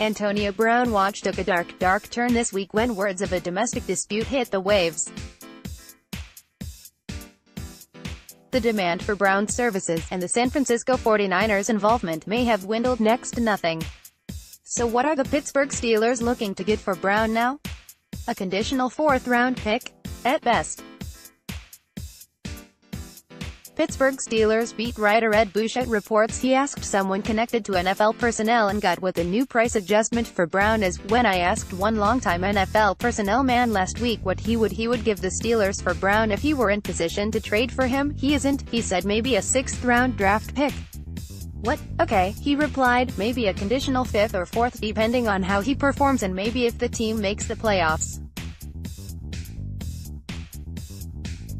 Antonio Brown watch took a dark turn this week when words of a domestic dispute hit the waves. The demand for Brown's services, and the San Francisco 49ers' involvement, may have dwindled next to nothing. So what are the Pittsburgh Steelers looking to get for Brown now? A conditional fourth-round pick? At best. Pittsburgh Steelers beat writer Ed Bouchette reports he asked someone connected to NFL personnel and got what the new price adjustment for Brown is. When I asked one longtime NFL personnel man last week what he would give the Steelers for Brown if he were in position to trade for him, he isn't. He said maybe a 6th-round draft pick. What? Okay, he replied, maybe a conditional 5th or 4th depending on how he performs and maybe if the team makes the playoffs.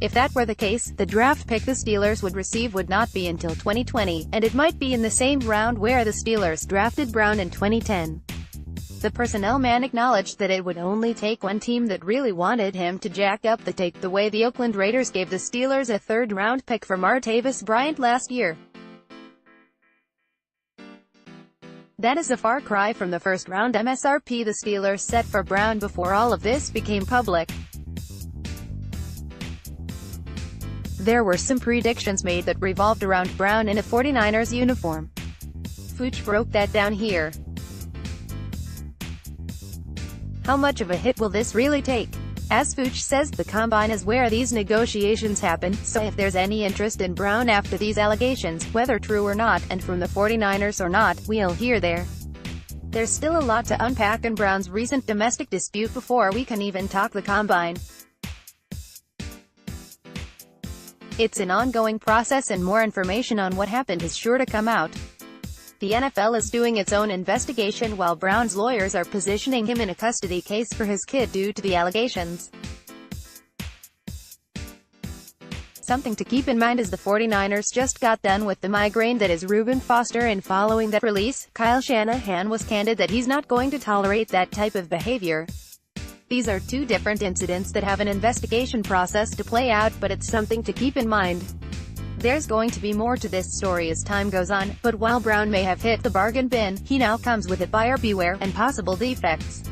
If that were the case, the draft pick the Steelers would receive would not be until 2020, and it might be in the same round where the Steelers drafted Brown in 2010. The personnel man acknowledged that it would only take one team that really wanted him to jack up the take, the way the Oakland Raiders gave the Steelers a 3rd-round pick for Martavis Bryant last year. That is a far cry from the first-round MSRP the Steelers set for Brown before all of this became public. There were some predictions made that revolved around Brown in a 49ers uniform. Fooch broke that down here. How much of a hit will this really take? As Fooch says, the combine is where these negotiations happen, so if there's any interest in Brown after these allegations, whether true or not, and from the 49ers or not, we'll hear there. There's still a lot to unpack in Brown's recent domestic dispute before we can even talk the combine. It's an ongoing process and more information on what happened is sure to come out. The NFL is doing its own investigation while Brown's lawyers are positioning him in a custody case for his kid due to the allegations. Something to keep in mind is the 49ers just got done with the migraine that is Reuben Foster, and following that release, Kyle Shanahan was candid that he's not going to tolerate that type of behavior. These are two different incidents that have an investigation process to play out, but it's something to keep in mind. There's going to be more to this story as time goes on, but while Brown may have hit the bargain bin, he now comes with a buyer beware and possible defects.